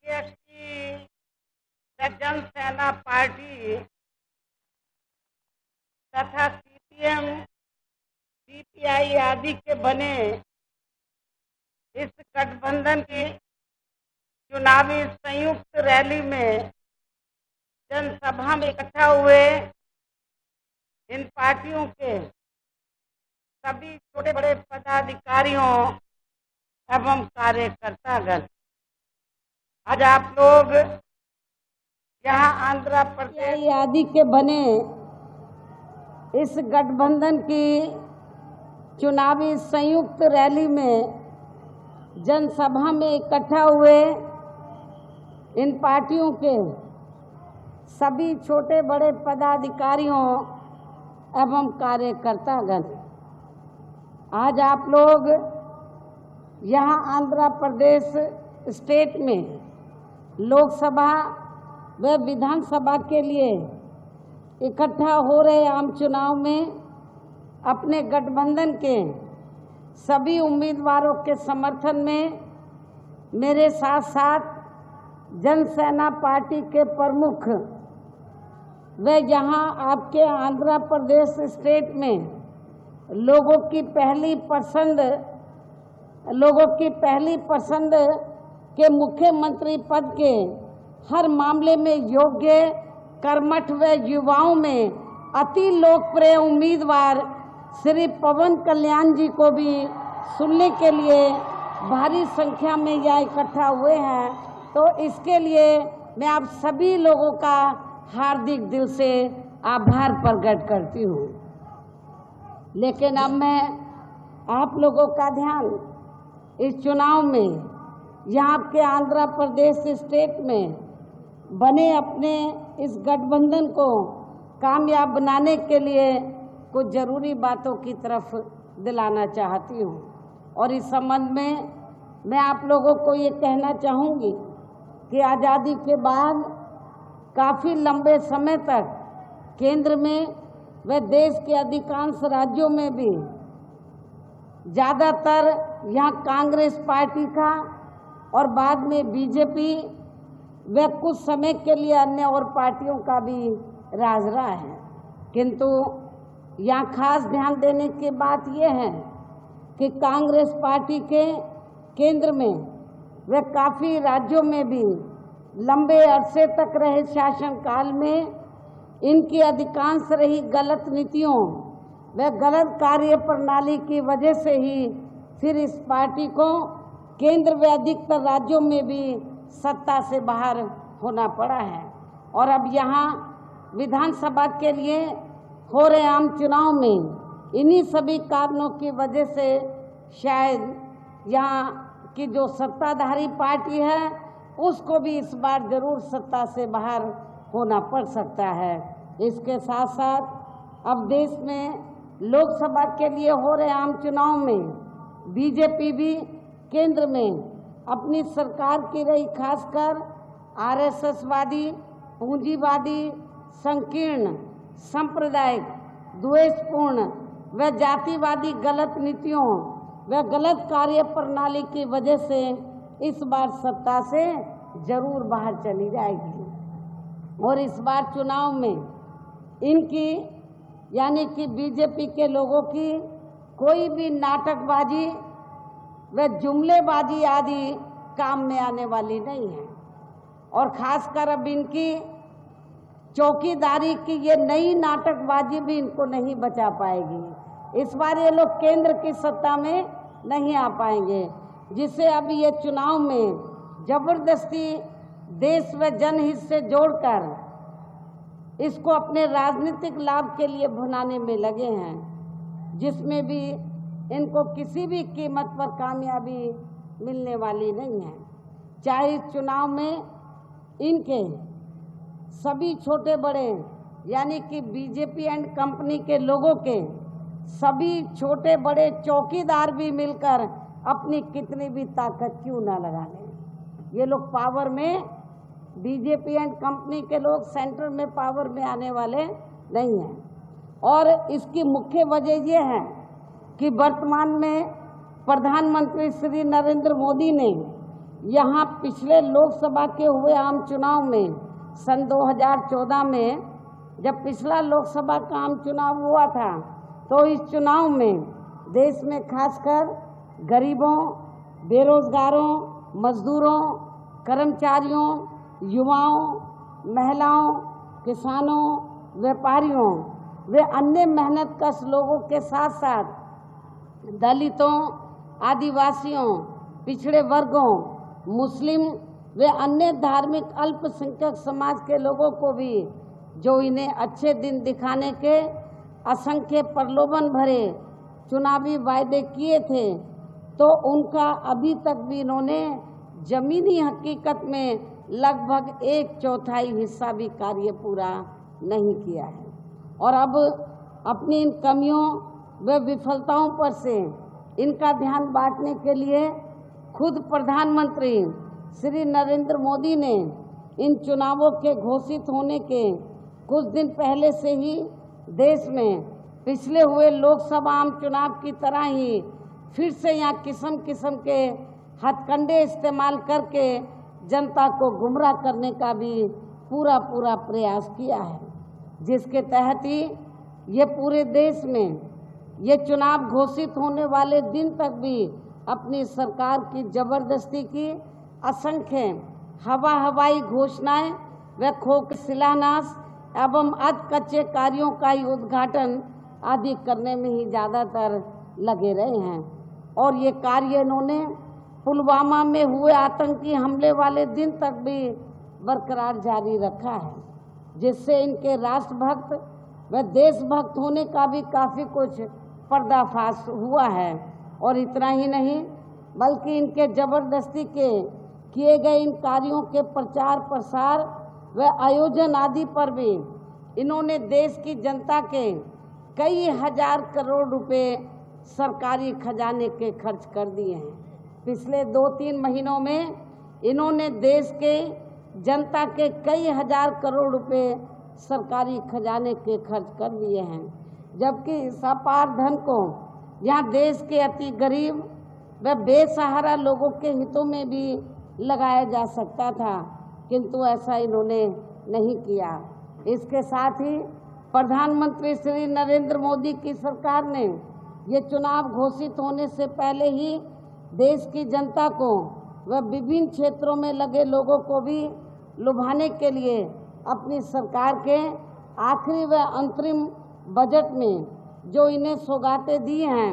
अध्यक्ष जी जन सेना पार्टी तथा सीपीएम सीपीआई आदि के बने इस गठबंधन की चुनावी संयुक्त रैली में जनसभा में इकट्ठा हुए इन पार्टियों के सभी छोटे बड़े पदाधिकारियों एवं कार्यकर्तागण, आज आप लोग यहाँ आंध्र प्रदेश आदि के बने इस गठबंधन की चुनावी संयुक्त रैली में जनसभा में इकट्ठा हुए इन पार्टियों के सभी छोटे बड़े पदाधिकारियों एवं कार्यकर्तागण, आज आप लोग यहाँ आंध्र प्रदेश स्टेट में लोकसभा व विधानसभा के लिए इकट्ठा हो रहे आम चुनाव में अपने गठबंधन के सभी उम्मीदवारों के समर्थन में मेरे साथ साथ जन सेना पार्टी के प्रमुख व यहाँ आपके आंध्र प्रदेश स्टेट में लोगों की पहली पसंद के मुख्यमंत्री पद के हर मामले में योग्य, कर्मठ व युवाओं में अति लोकप्रिय उम्मीदवार श्री पवन कल्याण जी को भी सुनने के लिए भारी संख्या में यहाँ इकट्ठा हुए हैं। तो इसके लिए मैं आप सभी लोगों का हार्दिक दिल से आभार प्रकट करती हूँ। लेकिन अब मैं आप लोगों का ध्यान इस चुनाव में यहाँ के आंध्र प्रदेश स्टेट में बने अपने इस गठबंधन को कामयाब बनाने के लिए कुछ ज़रूरी बातों की तरफ दिलाना चाहती हूँ। और इस संबंध में मैं आप लोगों को ये कहना चाहूँगी कि आज़ादी के बाद काफ़ी लंबे समय तक केंद्र में व देश के अधिकांश राज्यों में भी ज़्यादातर यहाँ कांग्रेस पार्टी का और बाद में बीजेपी व कुछ समय के लिए अन्य और पार्टियों का भी राज रहा है। किंतु यहाँ खास ध्यान देने की बात यह है कि कांग्रेस पार्टी के केंद्र में व काफ़ी राज्यों में भी लंबे अरसे तक रहे शासनकाल में इनकी अधिकांश रही गलत नीतियों व गलत कार्य प्रणाली की वजह से ही फिर इस पार्टी को केंद्र व अधिकतर राज्यों में भी सत्ता से बाहर होना पड़ा है। और अब यहाँ विधानसभा के लिए हो रहे आम चुनाव में इन्हीं सभी कारणों की वजह से शायद यहाँ की जो सत्ताधारी पार्टी है उसको भी इस बार जरूर सत्ता से बाहर होना पड़ सकता है। इसके साथ साथ अब देश में लोकसभा के लिए हो रहे आम चुनाव में बीजेपी भी केंद्र में अपनी सरकार की रही, खासकर आरएसएसवादी, पूंजीवादी, संकीर्ण, सांप्रदायिक, द्वेषपूर्ण व जातिवादी गलत नीतियों व गलत कार्य प्रणाली की वजह से इस बार सत्ता से जरूर बाहर चली जाएगी। और इस बार चुनाव में इनकी यानी कि बीजेपी के लोगों की कोई भी नाटकबाजी व जुमलेबाजी आदि काम में आने वाली नहीं है। और खासकर अब इनकी चौकीदारी की ये नई नाटकबाजी भी इनको नहीं बचा पाएगी। इस बार ये लोग केंद्र की सत्ता में नहीं आ पाएंगे, जिससे अब ये चुनाव में जबरदस्ती देश व जनहित से जोड़कर इसको अपने राजनीतिक लाभ के लिए भुनाने में लगे हैं, जिसमें भी इनको किसी भी कीमत पर कामयाबी मिलने वाली नहीं है। चाहे इस चुनाव में इनके सभी छोटे बड़े यानी कि बीजेपी एंड कंपनी के लोगों के सभी छोटे बड़े चौकीदार भी मिलकर अपनी कितनी भी ताकत क्यों ना लगा लें, ये लोग पावर में, बीजेपी एंड कंपनी के लोग सेंटर में पावर में आने वाले नहीं हैं। और इसकी मुख्य वजह ये है कि वर्तमान में प्रधानमंत्री श्री नरेंद्र मोदी ने यहाँ पिछले लोकसभा के हुए आम चुनाव में सन 2014 में जब पिछला लोकसभा का आम चुनाव हुआ था, तो इस चुनाव में देश में खासकर गरीबों, बेरोजगारों, मजदूरों, कर्मचारियों, युवाओं, महिलाओं, किसानों, व्यापारियों वे अन्य मेहनतकश लोगों के साथ साथ दलितों, आदिवासियों, पिछड़े वर्गों, मुस्लिम वे अन्य धार्मिक अल्पसंख्यक समाज के लोगों को भी जो इन्हें अच्छे दिन दिखाने के असंख्य प्रलोभन भरे चुनावी वायदे किए थे, तो उनका अभी तक भी इन्होंने जमीनी हकीकत में लगभग 1/4 हिस्सा भी कार्य पूरा नहीं किया है। और अब अपनी इन कमियों व विफलताओं पर से इनका ध्यान बांटने के लिए खुद प्रधानमंत्री श्री नरेंद्र मोदी ने इन चुनावों के घोषित होने के कुछ दिन पहले से ही देश में पिछले हुए लोकसभा आम चुनाव की तरह ही फिर से यहाँ किस्म किस्म के हथकंडे इस्तेमाल करके जनता को गुमराह करने का भी पूरा प्रयास किया है, जिसके तहत ही ये पूरे देश में ये चुनाव घोषित होने वाले दिन तक भी अपनी सरकार की जबरदस्ती की असंख्य हवाई घोषणाएं व खोखले शिलान्यास एवं अधकच्चे कार्यों का ही उद्घाटन आदि करने में ही ज़्यादातर लगे रहे हैं। और ये कार्य इन्होंने पुलवामा में हुए आतंकी हमले वाले दिन तक भी बरकरार जारी रखा है, जिससे इनके राष्ट्रभक्त व देशभक्त होने का भी काफ़ी कुछ पर्दाफाश हुआ है। और इतना ही नहीं, बल्कि इनके जबरदस्ती के किए गए इन कार्यों के प्रचार प्रसार व आयोजन आदि पर भी इन्होंने देश की जनता के कई हजार करोड़ रुपए सरकारी खजाने के खर्च कर दिए हैं। पिछले 2-3 महीनों में इन्होंने देश के जनता के कई हजार करोड़ रुपए सरकारी खजाने के खर्च कर दिए हैं, जबकि इस अपार धन को यहाँ देश के अति गरीब व बेसहारा लोगों के हितों में भी लगाया जा सकता था, किंतु ऐसा इन्होंने नहीं किया। इसके साथ ही प्रधानमंत्री श्री नरेंद्र मोदी की सरकार ने ये चुनाव घोषित होने से पहले ही देश की जनता को व विभिन्न क्षेत्रों में लगे लोगों को भी लुभाने के लिए अपनी सरकार के आखिरी व अंतरिम बजट में जो इन्हें सौगातें दी हैं